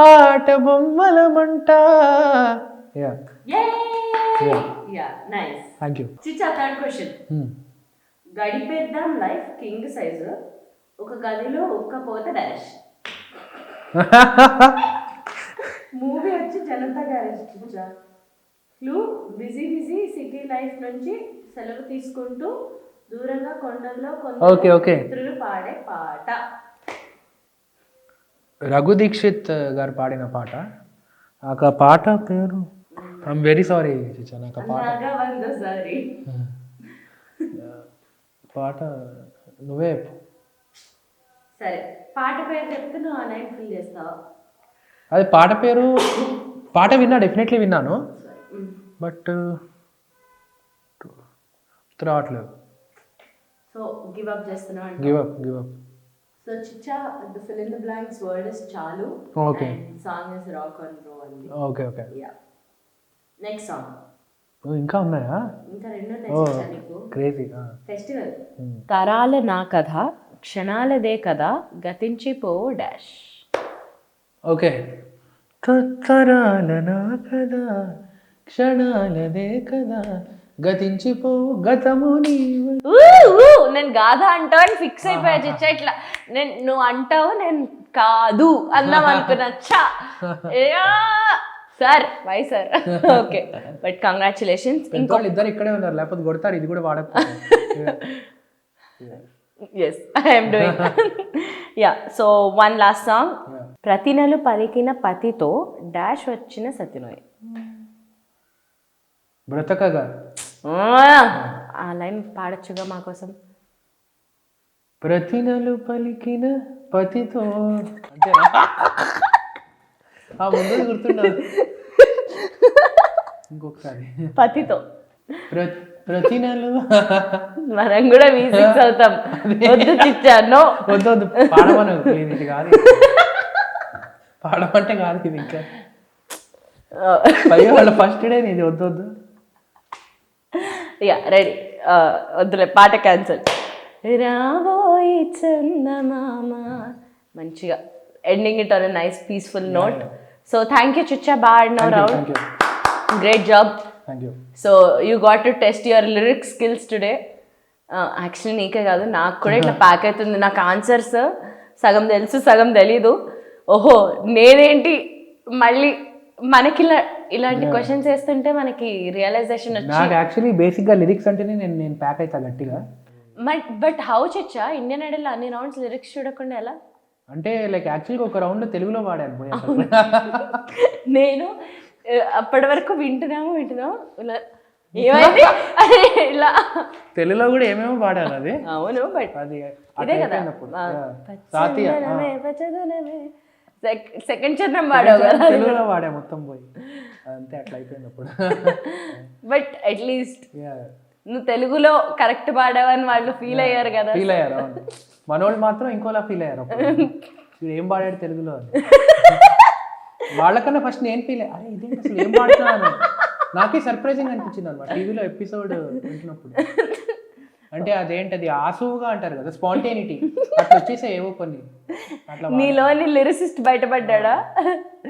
ఆట బొమ్మలమంట. Yeah yeah nice. Thank you. చిచ్చా థర్డ్ క్వశ్చన్. గడిపేద్దాం లైఫ్ కింగ్ సైజు ఒక గదిలో ఉక్కపోత డాష్. మూవీ వచ్చి జనతా గ్యారేజ్. చిచ్చా clue busy busy city life నుంచి సెలవు తీసుకుంటూ దూరంగా కొండల్లో ఓకే ఓకే మిత్రులు పాడే పాట. రఘు దీక్షిత్ గారు పాడిన పాట. ఆ పాట పేరు ఐఎమ్ వెరీ సారీ చిచ్చా, నాకు ఆ పాట నువ్వే. సరే పాట పేరు చెప్తే నువ్వు ఆ లైన్ ఫిల్ చేస్తావా? అది పాట పేరు, పాట విన్నా, డెఫినెట్లీ విన్నాను, బట్ రావట్లేదు. సో గివ్ అప్ చేస్తున్నావు? Give up. సో చిచ్చా the fill in the blanks word is చాలు. Okay. Song is rock and roll. Okay okay. Yeah next song. ఇంకా ఉన్నాయా? ఇంకా రెండో తెచ్చా నీకు. Crazy festival. తరాల నా కథ క్షణాలదే కదా గతించిపో డాష్. ఓకే. తరాల నా కథ క్షణాలదే కదా గతించిపో గతము నీవు. నేను గాథ అంటావు అని ఫిక్స్ అయిపోయా చిచ్చా. ఇట్లా నువ్వు అంటావు నేను కాదు అందాం అనుకున్నా. Sir why sir. Okay but congratulations. ఇంకోళ్ళు ఇద్దరు ఇక్కడే ఉన్నారు, లేకపోతే కొడతారు. ఇది కూడా వాడకపోతే. Yes I'm doing. Yeah so one last song. ప్రతి నెల పలికిన పతితో డాష్ వచ్చిన సతినోయ్. బ్రతకగా. ఆ లైన్ పాడొచ్చుగా మా కోసం. ప్రతి నెల పలికిన పతితో అంతేనా? ముందు గుర్తున్నది. ఇంకొకసారి పతితో ప్రతి నెల. మనం కూడా V6 అవుతాం. వద్దు చిచ్చాను, వద్దు పాడమను ప్లీజ్. ఇది కాదు, పాడమంటే కాదు ఇది. ఇంకా పైగా వాళ్ళ ఫస్ట్ డే ఇది వద్దు. Yeah ready. వద్దులే పాట క్యాన్సల్. రాబోయి చందమామ. మంచిగా ending it on a nice peaceful note. So thank you చిచ్చా, బాగా ఆడినావు round. Great job. So you got to test your lyric skills today. Actually నీకే కాదు నాకు కూడా ఇట్లా ప్యాక్ అవుతుంది. నాకు ఆన్సర్స్ సగం తెలుసు సగం తెలీదు. ఓహో నేనేంటి మళ్ళీ మనకి ఇలాంటి క్వశ్చన్స్ వేస్తుంటే మనకి రియలైజేషన్ వచ్చి నాకు యాక్చువల్లీ బేసిక్గా లిరిక్స్ అంటేనే నేను ప్యాక్ అవుతా గట్టిగా. బట్ హౌ చిచ్చా ఇండియన్ ఐడల్ అన్ని రౌండ్స్ లిరిక్స్ చూడకుండా ఎలా? అంటే లైక్ యాక్చువల్గా ఒక రౌండ్ తెలుగులో పాడాను పోయి అసలు. నేను అప్పటి వరకు వింటున్నాము ఇలా ఏమైంది అదే ఇలా తెలుగులో కూడా ఏమేమో పాడాను అది. అవును బట్ అది ఇదే కదా సాతియా సెకండ్ చరణం పాడావు కదా తెలుగులో పాడా మొత్తం పోయి, అంతే అట్లా అయిపోయింది అప్పుడు. బట్ అట్లీస్ట్ నువ్వు తెలుగులో కరెక్ట్ పాడావని వాళ్ళు ఫీల్ అయ్యారు కదా. ఫీల్ అయ్యారు, అవును. మనోళ్ళు మాత్రం ఇంకోలా ఫీల్ అయ్యారు అప్పుడు. వీడు ఏం పాడాడు తెలుగులో అని. వాళ్ళకన్నా ఫస్ట్ నేను ఫీల్ అయ్యా, అరే ఇదేంటి అసలు ఏం పాడుతున్నాను. నాకే సర్ప్రైజింగ్ అనిపించింది అనమాట టీవీలో ఎపిసోడ్ వింటున్నప్పుడు. అంటే అదేంటది ఆసువుగా అంటారు కదా, స్పాంటేనిటీ అట్లా వచ్చేసే ఏవో కొన్ని అట్లా. నీలోని లిరిసిస్ట్ బయటపడ్డా?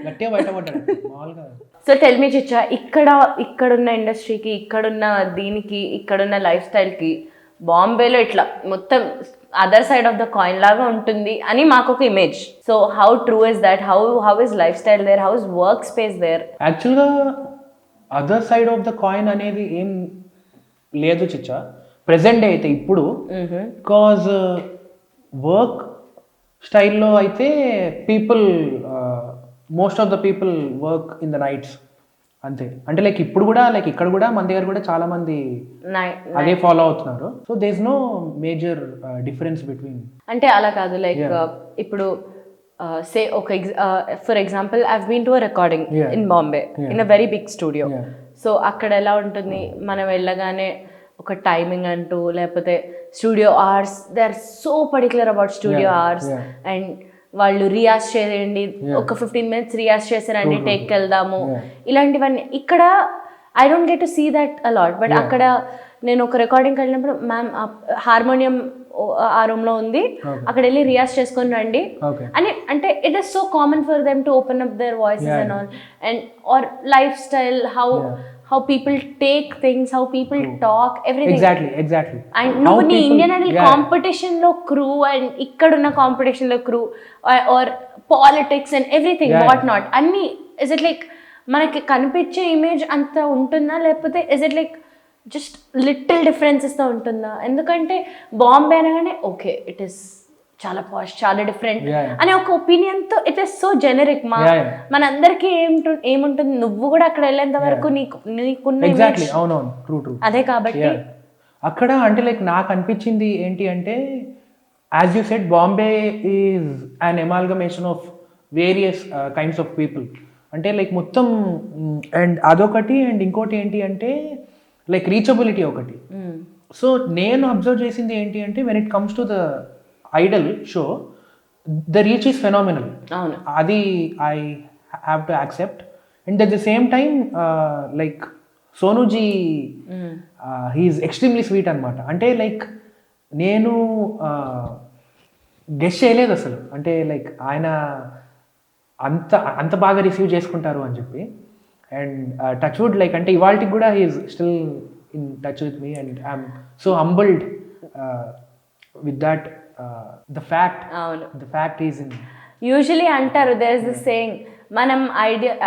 గట్టిగా బయటపడ్డాడు మామూలుగా. సో టెల్ మీ చిచ్చా, ఇక్కడున్న ఇండస్ట్రీకి, ఇక్కడున్న దీనికి, ఇక్కడున్న లైఫ్ స్టైల్కి బాంబేలో ఇట్లా మొత్తం other side of the coin లాగా ఉంటుంది అని మాకు ఒక image. So how true is that? How is lifestyle there? How is workspace there? యాక్చువల్గా other side of the coin అనేది ఏం లేదు చిచ్చా ప్రెసెంట్ డే అయితే ఇప్పుడు. బికాజ్ వర్క్ స్టైల్లో అయితే people most of the people work in the nights అంతే. అంటే లైక్ ఇప్పుడు కూడా లైక్ ఇక్కడ కూడా మన దగ్గర కూడా చాలా మంది అదే ఫాలో అవుతున్నారు. So there is no major difference between. అంటే అలా కాదు, లైక్ ఇప్పుడు సే ఒక for example I have been to a recording in Bombay in a very big studio. So అక్కడ ఎలా ఉంటుంది, మనం వెళ్ళగానే ఒక టైమింగ్ అంటూ, లేకపోతే studio hours, they are so particular about studio hours. And వాళ్ళు రియాజ్ చేయండి, ఒక 15 minutes రియాజ్ చేశారండి, టేక్కి వెళ్దాము, ఇలాంటివన్నీ. ఇక్కడ I don't get to see that a lot. But అక్కడ నేను ఒక రికార్డింగ్కి వెళ్ళినప్పుడు, మ్యామ్ హార్మోనియం ఆ రూమ్లో ఉంది, అక్కడ వెళ్ళి రియాజ్ చేసుకొని రండి అని. అంటే it is so common for them to open up their voices and all. And our lifestyle, how people take things, how people talk, everything. Exactly. And నువ్వు నీ ఇండియన్ ఐడల్ కాంపిటీషన్ లో క్రూ అండ్ ఇక్కడున్న competition లో crew or politics and everything, what not అన్ని, is it like మనకి కనిపించే image అంత ఉంటుందా, లేకపోతే is it like just little differences తో ఉంటుందా? ఎందుకంటే బాంబే అనగానే ఓకే ఇట్ ఈస్ చాలా పాష్, చాలా డిఫరెంట్ అనే ఒక ఒపీనియన్ తో ఇట్ ఇస్ సో జెనరిక్. మనందరికీ ఏముంటుంది, నువ్వు కూడా అక్కడ వెళ్ళేంత వరకు నీకున్న అదే. కాబట్టి అక్కడ అంటే లైక్ నాకు అనిపించింది ఏంటి అంటే, as you said Bombay is an amalgamation of various kinds of people. అంటే లైక్ మొత్తం అండ్ అదొకటి. అండ్ ఇంకోటి ఏంటి అంటే లైక్ రీచబిలిటీ ఒకటి. సో నేను అబ్జర్వ్ చేసింది ఏంటి అంటే, when it comes to the idol show, the reach is phenomenal. అది I have to accept. And at the same time like Sonuji he is extremely sweet అనమాట. అంటే లైక్ నేను గెస్ చేయలేదు అసలు, అంటే లైక్ ఆయన అంత బాగా రిసీవ్ చేసుకుంటారు అని చెప్పి. అండ్ టచ్ వుడ్ లైక్ అంటే ఇవాళకి కూడా he is still in touch with me. And I'm so humbled with that. The fact is in. Usually అంటారు, దేర్ ఇస్ దిస్ సేయింగ్, మనం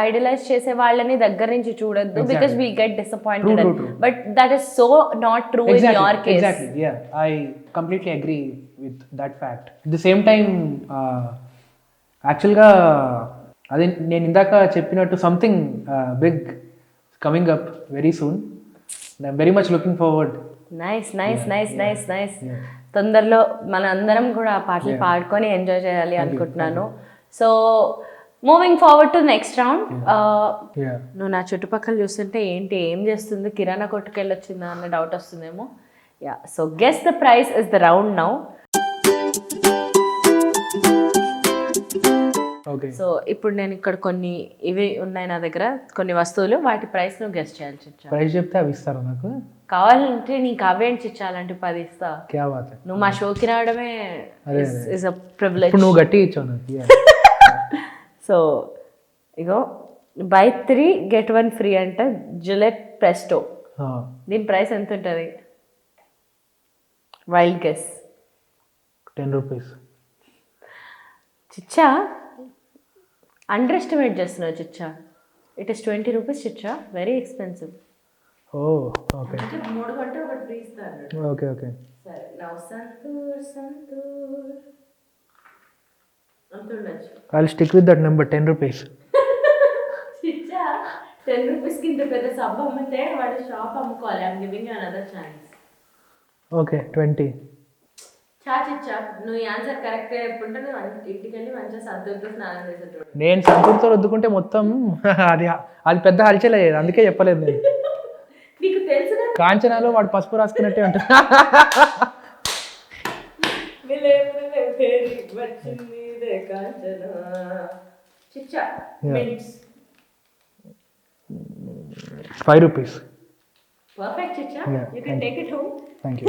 ఐడియలైజ్ చేసే వాళ్ళని దగ్గర నుంచి చూడొద్దు, because will get disappointed. But that is so not true in your case. Exactly, yeah, I completely agree with that fact. At the same time, యాక్చువల్గా అదే నేను ఇందాక చెప్పినట్టు something big coming up very soon. I'm very much looking forward. Nice. తొందరలో మన అందరం కూడా ఆ పాటలు పాడుకొని ఎంజాయ్ చేయాలి అనుకుంటున్నాను. So moving forward to next round. నువ్వు నా చుట్టుపక్కల చూస్తుంటే ఏం చేస్తుంది, కిరాణా కొట్టుకు వెళ్ళొచ్చిందా అన్న డౌట్ వస్తుందేమో. Yeah, so guess the price is the round now. So ఇప్పుడు నేను ఇక్కడ కొన్ని ఇవి ఉన్నాయి నా దగ్గర, కొన్ని వస్తువులు, వాటి ప్రైస్ నువ్వు గెస్ట్ చేయాలి. ప్రైస్ చెప్తే అవి ఇస్తారా నాకు? కావాలంటే నీకు అవేంటి ఇచ్చాలంటే 10 ఇస్తా. క్యా బాత్. నువ్వు మా షోకి రావడమే ఇస్ అ ప్రివిలేజ్. నువ్వు గట్టి ఇచ్చావు నాకు. సో ఇగో బై 3 get 1 ఫ్రీ అంట, జిలెట్ ప్రెస్టో. దీని ప్రైస్ ఎంత ఉంటుంది? Wild guess. 10 రూపీస్. చిచ్చా అండర్ ఎస్టిమేట్ చేస్తున్నావు చిచ్చా. ఇట్ ఇస్ 20 రూపీస్ చిచ్చా, వెరీ ఎక్స్పెన్సివ్. ఓ ఓకే అంటే 3 కొంటే ఒకటి ఫ్రీ ఇస్తాను. Okay okay. సరే నౌ సంతూర్ అంత ఉండొచ్చు. I will stick with that number 10 rupees. చిచ్చా 10 రూపీస్కి ఇంత పెద్ద సబ్బు అమ్మితే వాడు షాప్ అమ్ముకోవాలి. I'm giving you another chance. Okay 20. చిచ్చా నువ్వు ఈ ఆన్సర్ కరెక్ట్ చెప్పుకుంటే నువ్వు ఇంటికి వెళ్ళి మంచిగా సంతూర్తో స్నానం చేసేటోడు. నేను సంతూర్తో రుద్దుకుంటే మొత్తం అది అది పెద్ద హల్చల్ అయ్యేది, అందుకే చెప్పలేదు నేను. నీకు తెలుసు కాంచనాలో వాడు పసుపు రాసుకున్నట్టే ఉంటుంది. చిచ్చా 5 రూపీస్. పర్ఫెక్ట్ చిచ్చా, you can take it home. Thank you.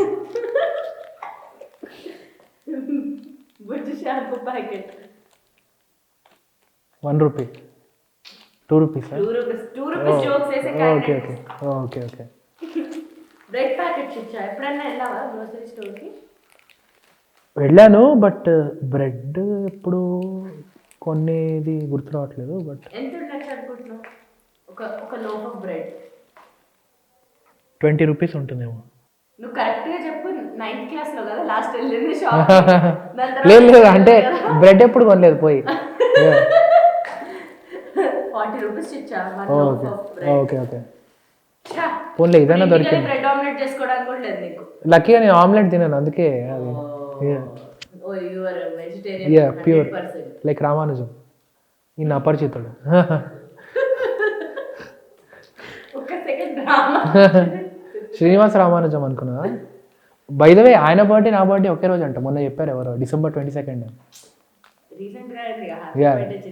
బుజ్జి shampoo packet 1 rupee. 2 rupees. 2 rupees jokes వేసే okay okay okay okay. Bread packet చిచ్చా, ఎప్పుడైనా వెళ్ళావా గ్రోసరీ స్టోర్కి? వెళ్ళాను, బట్ బ్రెడ్ ఎప్పుడు కొన్నేది గుర్తు రావట్లేదు. బట్ ఎంత ఉండొచ్చు అనుకుంటున్నావు ఒక లోఫ్ ఆఫ్ బ్రెడ్? 20 రూపీస్ ఉంటుందేమో. నువ్వు కరెక్ట్గా చెప్పు. 9th క్లాస్లో కదా లాస్ట్ వెళ్ళింది షాప్. లేదు లేదు, అంటే బ్రెడ్ ఎప్పుడు కొనలేదు పోయి. 40 రూపీస్ ఇచ్చా. Okay okay. పోన్లే ఇదన్నా దొరికింది. బ్రెడ్ ఆమ్లెట్ చేసుకోవడానికి కూడా లేదు నీకు. లక్కీగా నేను ఆమ్లెట్ తినాను, అందుకే అది ప్యూర్ లైక్ రామానుజం ఈయన అపరిచితుడు. శ్రీనివాస రామానుజం అనుకున్నా. బై ద వే ఆయన బర్త్డే నా బర్త్డే ఒకే రోజు అంట, మొన్న చెప్పారు ఎవరో, December 22nd.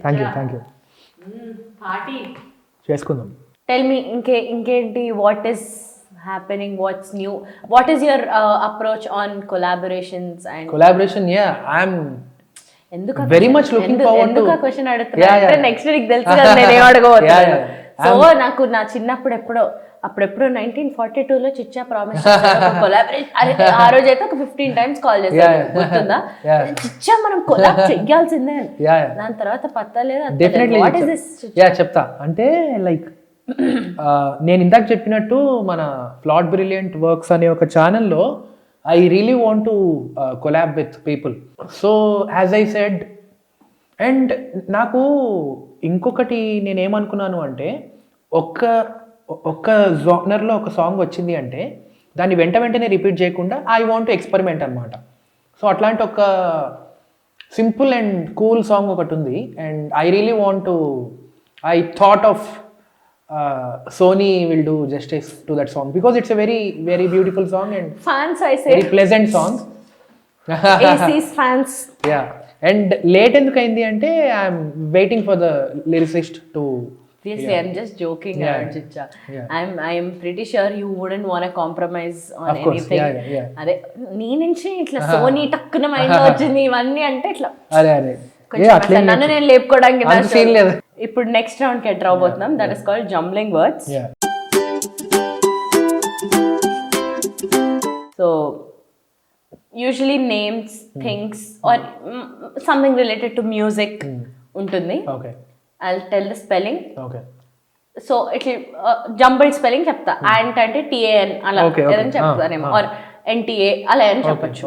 Thank you. చేసుకుందాం. టెల్ మీ ఇంకేంటి, what is happening, what's new, what is your approach on collaborations and collaboration? I'm ఎందుకు very much looking forward to. Question అడుగుతున్నా నెక్స్ట్ వీక్ తెలుసు కదా నేను ఏం అడగబోతున్నాను. సో నాకు నా చిన్నప్పుడు అప్పుడెప్పుడు 1942లో చిచ్చా ప్రామిస్ కొలాబరేషన్, ఆ రోజు అయితే ఒక 15 times కాల్ చేశాను, గుర్తుందా? చిచ్చా మనం కొలాబ్ చెయ్యాల్సిందే. దాని తర్వాత పత్తా లేదు. డెఫినెట్లీ చెప్తా. అంటే లైక్ నేను ఇందాక చెప్పినట్టు మన ఫ్లాట్ బ్రిలియంట్ వర్క్స్ అనే ఒక ఛానల్లో I really want to collab with people. So as I said, and నాకు ఇంకొకటి నేనేమనుకున్నాను అంటే, ఒక్క జానర్లో ఒక సాంగ్ వచ్చింది అంటే దాన్ని వెంటనే రిపీట్ చేయకుండా ఐ వాంట్ టు ఎక్స్పెరిమెంట్ అనమాట. సో అట్లాంటి ఒక సింపుల్ అండ్ కూల్ సాంగ్ ఒకటి ఉంది, and I really want to, I thought of Sony will do justice to that song because it's a very beautiful song and fans I say very pleasant song. AC's fans. Yeah, and late enduku ayindi ante I am waiting for the lyricist to. Seriously, I'm just joking around, Chicha. I'm pretty sure you wouldn't want to compromise on of course, anything. Yeah. అదే నీ నుంచి ఇట్లా Sony టక్కున mind వచ్చింది ఇవన్నీ అంటే ఇట్లా అరే నన్ను నేను లేపుకోవడానికి లేదు. ఇప్పుడు నెక్స్ట్ రౌండ్ కి ఎంటర్ అవబోతున్నాం. That is called jumbling words. So usually names, things or something related to music ఉంటుంది. I'll tell the spelling. Okay. So ఇట్లా జంబుల్డ్ స్పెల్లింగ్ చెప్తా. యాంట్ అంటే TAN అలా ఏదైనా చెప్తానేమో, ఆర్ NTA అలా అని చెప్పచ్చు.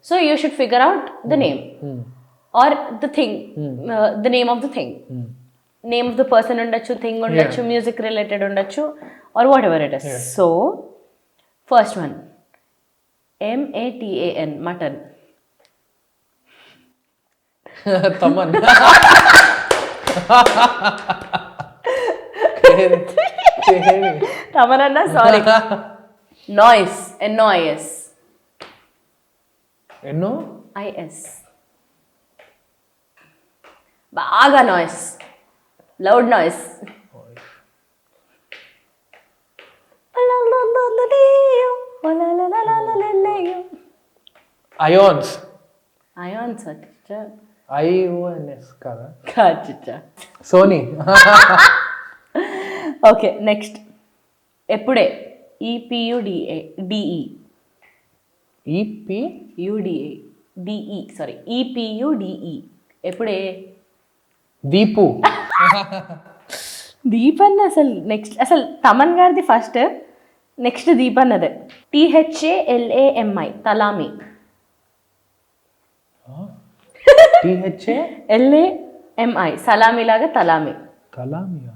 So you should figure out the name or the thing, the name of the thing. Name of the person ఉండొచ్చు, thing ఉండొచ్చు, మ్యూజిక్ రిలేటెడ్ ఉండొచ్చు, or whatever it is. So first one MATAN, mutton. Thaman. తమనన్నా sorry. Noise, NOIS. NOIS బాగా noise, loud noise. Ions. Ions IONS కదా? కాచిచ్చా. Sony. Okay next. ఎప్పుడే EPUDE. EPUDE. ఎప్పుడే? దీపు. దీపన్న అసలు నెక్స్ట్ అసలు తమన్ గారిది ఫస్ట్, నెక్స్ట్ దీపన్నదే. THALAMI తలామి. THALAMI సలామి లాగా తలామి. కలామియా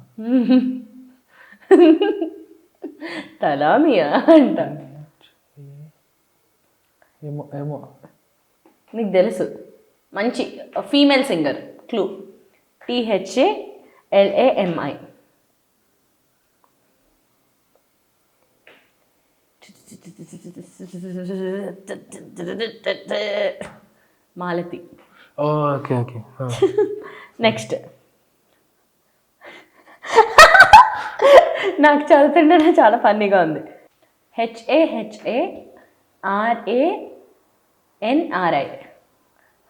తలామియా అంట. ఏమో ఏమో నీకు తెలుసు, మంచి female singer. Clue THALAMI. Malathi. Okay okay. Next నాకు చదువుతుంటేనే చాలా ఫన్నీగా ఉంది. HAHARANRI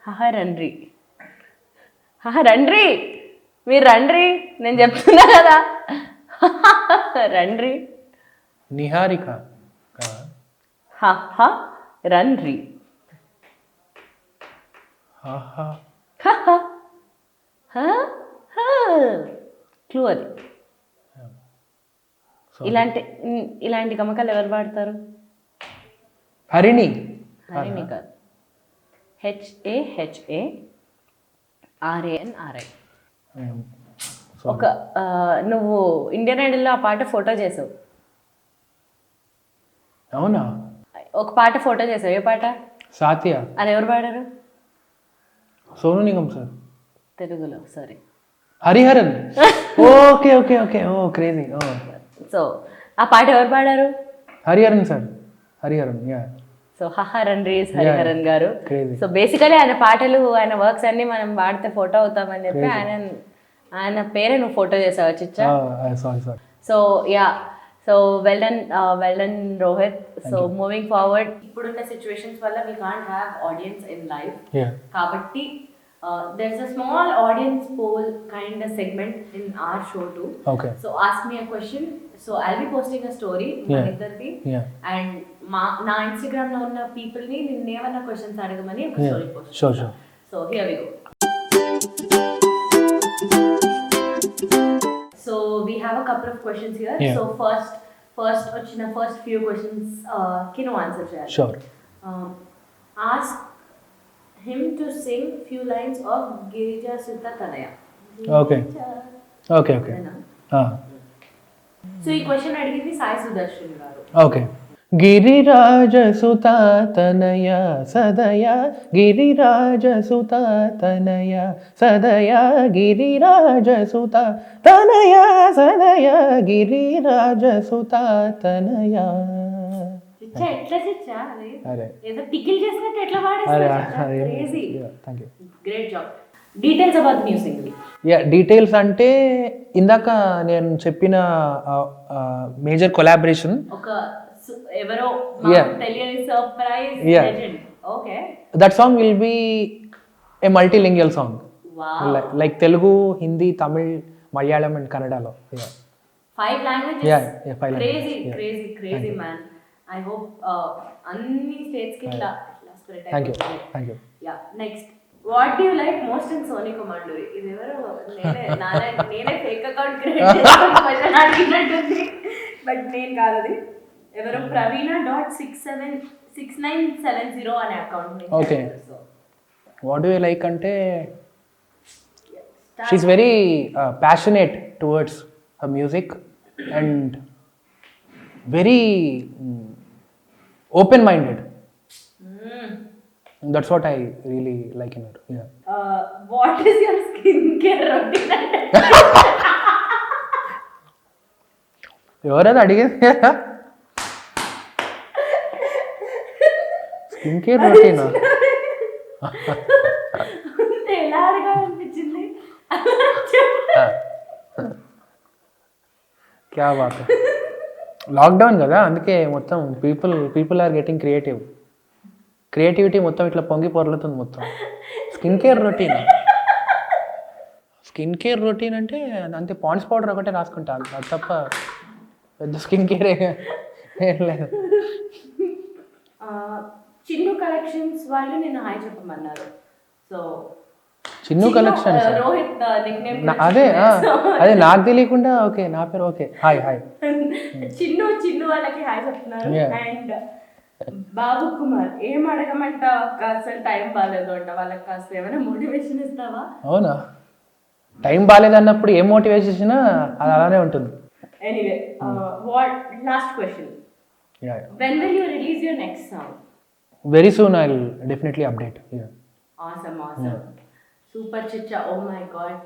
హహరండ్రి. రండ్రి, మీరు రండ్రి, నేను చెప్తున్నా కదా. రండ్రి. నిహారిక. రండ్రి. క్లూ అది. ఇలాంటి గమకాలు ఎవరు పాడతారు? హరిణి. హరిణి కాదు. HAHARANRI. ఒక నువ్వు ఇండియన్ ఐడల్లో ఆ పాట ఫోటో చేసావు. అవునా? ఒక పాట ఫోటో చేసావు. ఏ పాట? సాత్య. అది ఎవరు పాడారు? సోను నిగమ్ సార్. తెలుగులో sorry. Hariharan. Okay okay okay. Oh crazy. Oh so ఆ పాట ఎవరు పాడారు? Hariharan sir. Hariharan. Yeah. So రండ్రి Hariharan garu. Crazy. So basically ఆయన పాటలు, ఆయన వర్క్స్ అన్ని మనం పాడితే ఫోటో అవుతామని చెప్పి ఆయన పేరే నువ్వు ఫోటో చేసావు చిచ్చా. Sorry sorry. So yeah, so well done Rohit. So moving forward, ఇప్పుడున్న సిచ్యువేషన్స్ వల్ల we can't have audience in live. కాబట్టి there's a small audience poll kind of segment in our show too. Okay. So ask me a question. So I'll be posting a story maniddarthi, and na Instagram lo unna people ni ninnevanna questions adagamani oka story post. Sure. So here we go. So we have a couple of questions here. So first ochina first few questions kino answer cheyali. Sure. Ask him to sing few lines of Girija Sutta Tanaya. Okay. So ఈ question అడిగింది సాయి సుదర్శన్ గారు. Okay. Giriraja సుతా తనయ సదయ గిరిరాజ సుతా తనయ సదయ గిరిరాజ సుతా తనయ సదయ గిరిరాజ సుతా తనయ. చిచ్చా ఎట్లా చిచ్చా అరే ఏదో pickle చేసినట్టు ఎట్లా వాడేస్తా. Crazy. Thank you. Great job. Details about new single. Details అంటే ఇందాక నేను చెప్పిన మేజర్ కొలాబరేషన్. ఒక ఎవరో తెలియని surprise legend. Okay. That song will be a multilingual song. Like Telugu, Hindi, Tamil, Malayalam and కన్నడలో. 5 languages. Yeah, 5 crazy, languages. crazy man. I hope అన్ని states కి ఇట్లా spread thank you. Yeah. Next, what do you like most in సోనీ కమాండోరి? ఇది ఎవరు నేనే fake account create చేశాను క్వశ్చన్ అడిగినట్టుంది, బట్ నేను కాదు అది. ఎవరు pravina.6970 అనే అకౌంట్ నుంచి. Okay. What do you like అంటే she is very passionate towards her music and very open-minded. That's what I really like in her. Yeah. What is your skincare routine? ఎవరైనా అడిగేది స్కిన్ కేర్ రొటీనా? ఎలా అడగాలనిపించింది? క్యా bath. Lockdown కదా, అందుకే మొత్తం people are getting creativity మొత్తం ఇట్లా పొంగి పొరలుతుంది మొత్తం. స్కిన్ కేర్ రొటీన్ అంటే అంతే, పాండ్స్ పౌడర్ ఒకటే రాసుకుంటాను, అది తప్ప పెద్ద స్కిన్ కేర్ ఏం లేదు. చిన్ను కలెక్షన్స్ వాళ్ళు నిన్న హాయ్ చెప్పమన్నారు. So Chinnu collections Rohit nickname అదే అదే నాకు తెలియకుండా ఓకే నా పేరు ఓకే హాయ్ హాయ్ చిన్ను వాళ్ళకి హాయ్ చెప్తున్నారు. అండ్ బాబు కుమార్ ఏం అడగమంట అసలు టైం బాగాలేదు అంట, వాళ్ళకి కాస్త ఏమైనా మోటివేషన్ ఇస్తావా? అవునా, టైం బాగాలేదన్నప్పుడు ఏం మోటివేషన్ ఇచ్చినా అది అలానే ఉంటుంది. Anyway what last question, when will you release your next song? Very soon I'll definitely update. Awesome. Super chicha, oh my god.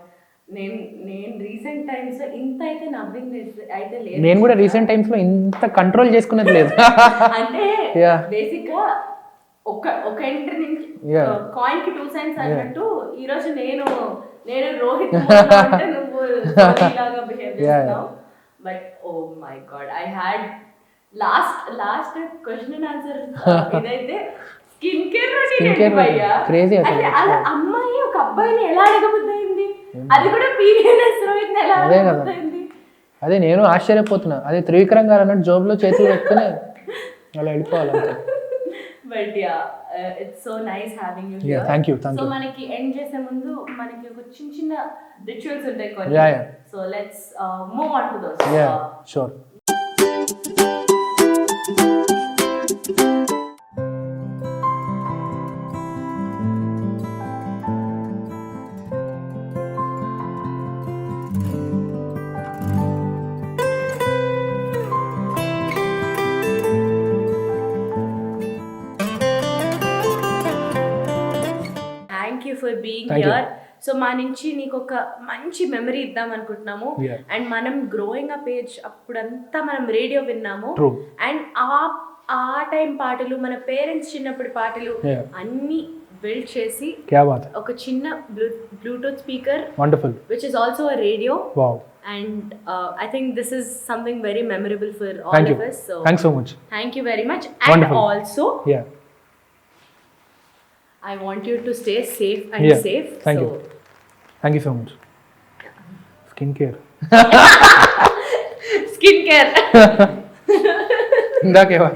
నేను రీసెంట్ టైమ్స్ ఇంత అయితే నవ్వింగ్ అయితే లేదు. నేను కూడా రీసెంట్ టైమ్స్ లో ఇంత కంట్రోల్ చేసుకునేది లేదు. అంటే బేసిక్ గా ఒక ఎంట్రీ నుంచి కాయిన్ కి 2 sides అన్నట్టు ఈ రోజు నేను రోహిత్ అంటే నువ్వు లాగా బిహేవ్ చేస్తున్నావు. But oh my god, I had last question and answer ఇదైతే స్కిన్ కేర్ రొటీన్ అయ్యా క్రేజీ. అలా అమ్మాయి ఒక అబ్బాయిని ఎలా అడగబుద్దయింది, అది కూడా పీరియడ్స్ రోహిత్ ఎలా అడగబుద్దయింది. అదే నేను ఆశ్చర్యపోతున్నా, అదే త్రివిక్రమ్ గారు అన్నట్టు జోబులో చేతులు పెట్టుకుని అలా వెళ్ళిపోవాలి. But yeah it's so nice having you here. Thank you. So మనకి ఎండ్ చేసే ముందు మనకి ఒక చిన్న రిచువల్స్ ఉంటాయి కొన్ని. So let's move on to those. Sure. For being here. So మా నుంచి నీకు ఒక మంచి మెమరీ ఇద్దాం అనుకుంటున్నాము. అండ్ మనం గ్రోయింగ్ అప్ ఏజ్ అప్పుడంతా మనం రేడియో విన్నాము. అండ్ ఆ టైం పాటలు, మన పేరెంట్స్ చిన్నప్పటి పాటలు అన్ని బిల్డ్ చేసి ఒక చిన్న Bluetooth speaker, wonderful, which is also a radio. And I think this is something very memorable for all of us. So thanks so much. Thank you very much. And wonderful. Also I want you to stay safe and safe. Thank you. Thank you so much. Skin care. Skin care. ఇందాకేవా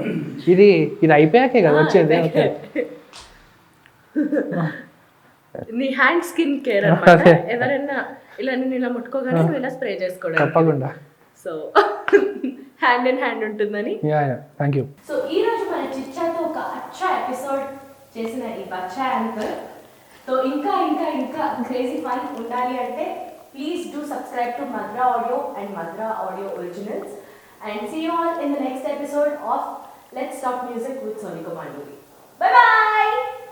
ఇది అయిపోయాకే కదా వచ్చేది. Okay, నీ hand skin care అన్నమాట. ఎవరైనా ఇలా నేను ఇలా ముట్టుకోగానే నువ్వు ఇలా స్ప్రే చేసుకోవడం తప్పకుండా. సో హ్యాండ్ ఇన్ హ్యాండ్ ఉంటుందని. Thank you. సో ఈ రోజు మన చిచ్చాతో ఒక అచ్చా ఎపిసోడ్ చేసిన ఈ బచ్చా యాంకర్ తో ఇంకా ఇంకా ఇంకా క్రేజీ ఫన్ ఉండాలి అంటే ప్లీజ్ డూ సబ్స్క్రైబ్ టు మద్రా ఆడియో అండ్ మద్రా audio originals. And see you all in the next episode of let's talk music with Sonika Manduri. Bye bye.